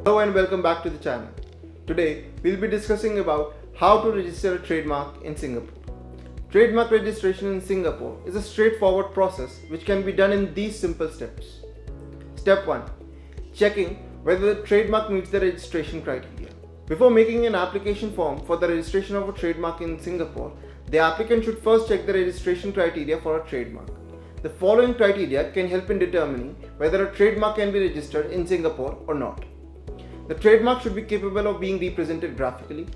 Hello and welcome back to the channel. Today we'll be discussing about how to register a trademark in Singapore. Trademark registration in Singapore is a straightforward process which can be done in these simple steps. Step 1. Checking whether the trademark meets the registration criteria. Before making an application form for the registration of a trademark in Singapore, the applicant should first check the registration criteria for a trademark. The following criteria can help in determining whether a trademark can be registered in Singapore or not. The trademark should be capable of being represented graphically.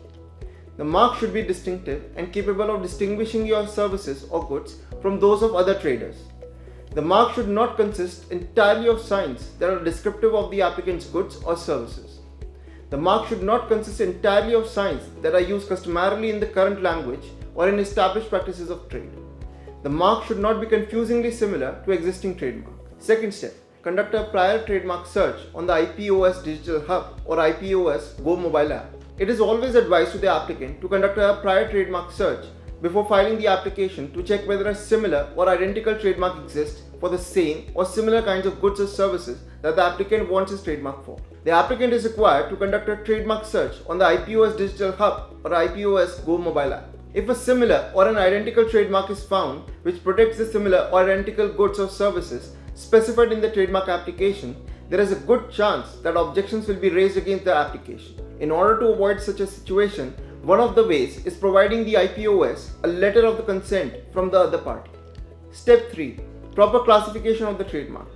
The mark should be distinctive and capable of distinguishing your services or goods from those of other traders. The mark should not consist entirely of signs that are descriptive of the applicant's goods or services. The mark should not consist entirely of signs that are used customarily in the current language or in established practices of trade. The mark should not be confusingly similar to existing trademark. Second step, conduct a prior trademark search on the IPOS Digital Hub or IPOS Go mobile app. It is always advised to the applicant to conduct a prior trademark search before filing the application to check whether a similar or identical trademark exists for the same or similar kinds of goods or services that the applicant wants his trademark for. The applicant is required to conduct a trademark search on the IPOS Digital Hub or IPOS Go mobile app. If a similar or an identical trademark is found which protects the similar or identical goods or services specified in the trademark application, there is a good chance that objections will be raised against the application. In order to avoid such a situation, one of the ways is providing the IPOS a letter of the consent from the other party. Step 3. Proper classification of the trademark.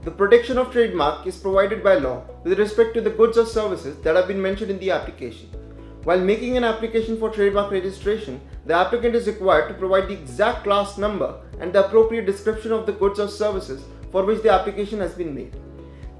The protection of trademark is provided by law with respect to the goods or services that have been mentioned in the application. While making an application for trademark registration, the applicant is required to provide the exact class number and the appropriate description of the goods or services for which the application has been made.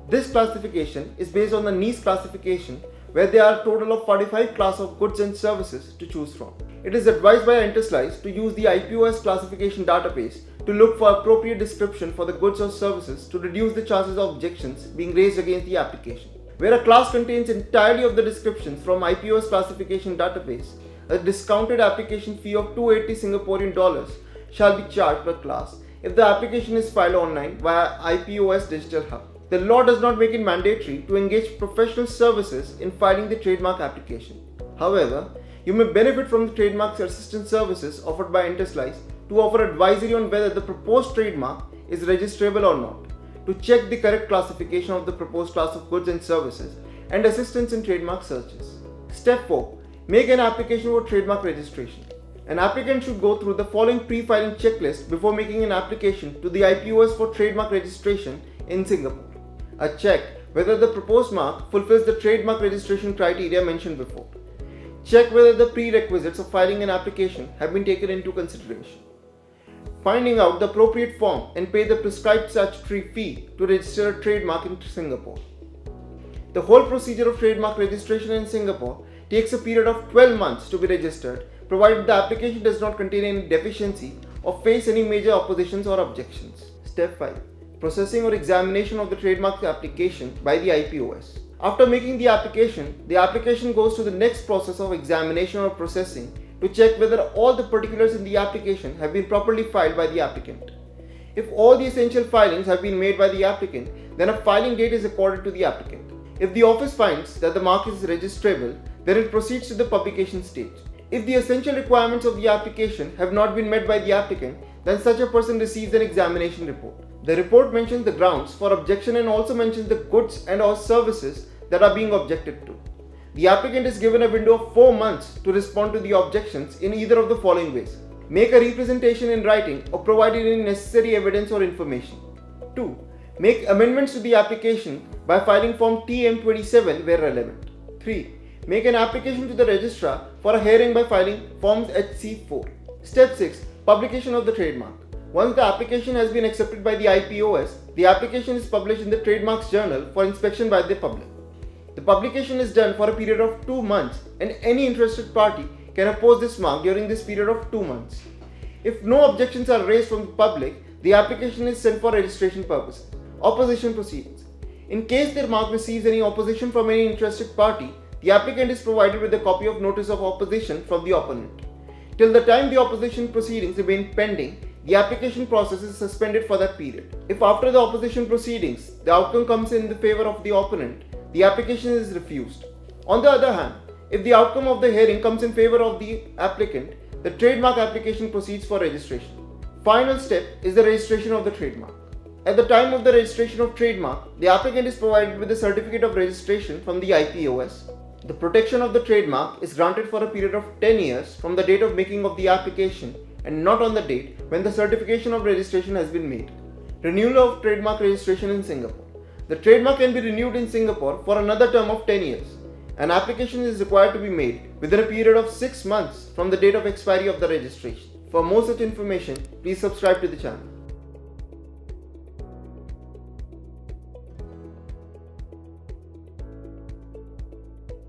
This classification is based on the NICE classification, where there are a total of 45 classes of goods and services to choose from. It is advised by Enterslice to use the IPOS classification database to look for appropriate description for the goods or services to reduce the chances of objections being raised against the application. Where a class contains entirely of the descriptions from IPOS classification database, a discounted application fee of 280 Singaporean dollars shall be charged per class if the application is filed online via IPOS Digital Hub. The law does not make it mandatory to engage professional services in filing the trademark application. However, you may benefit from the trademark assistance services offered by Enterslice to offer advisory on whether the proposed trademark is registrable or not, to check the correct classification of the proposed class of goods and services, and assistance in trademark searches. Step 4. Make an application for trademark registration. An applicant should go through the following pre-filing checklist before making an application to the IPOS for trademark registration in Singapore. Check whether the proposed mark fulfills the trademark registration criteria mentioned before. Check whether the prerequisites of filing an application have been taken into consideration. Finding out the appropriate form and pay the prescribed statutory fee to register a trademark in Singapore. The whole procedure of trademark registration in Singapore takes a period of 12 months to be registered, provided the application does not contain any deficiency or face any major oppositions or objections. Step 5. Processing or examination of the trademark application by the IPOS. After making the application goes to the next process of examination or processing to check whether all the particulars in the application have been properly filed by the applicant. If all the essential filings have been made by the applicant, then a filing date is accorded to the applicant. If the office finds that the mark is registrable, then it proceeds to the publication stage. If the essential requirements of the application have not been met by the applicant, then such a person receives an examination report. The report mentions the grounds for objection and also mentions the goods and or services that are being objected to. The applicant is given a window of 4 months to respond to the objections in either of the following ways. Make a representation in writing or provide any necessary evidence or information. 2. Make amendments to the application by filing Form TM27 where relevant. 3. Make an application to the registrar for a hearing by filing Forms HC4. Step 6. Publication of the trademark. Once the application has been accepted by the IPOS, the application is published in the Trademarks Journal for inspection by the public. The publication is done for a period of 2 months and any interested party can oppose this mark during this period of 2 months. If no objections are raised from the public, the application is sent for registration purposes. Opposition proceedings. In case the mark receives any opposition from any interested party, the applicant is provided with a copy of notice of opposition from the opponent. Till the time the opposition proceedings remain pending, the application process is suspended for that period. If after the opposition proceedings, the outcome comes in the favor of the opponent, the application is refused. On the other hand, if the outcome of the hearing comes in favor of the applicant, the trademark application proceeds for registration. Final step is the registration of the trademark. At the time of the registration of trademark, the applicant is provided with a certificate of registration from the IPOS. The protection of the trademark is granted for a period of 10 years from the date of making of the application and not on the date when the certification of registration has been made. Renewal of trademark registration in Singapore. The trademark can be renewed in Singapore for another term of 10 years. An application is required to be made within a period of 6 months from the date of expiry of the registration. For more such information, please subscribe to the channel.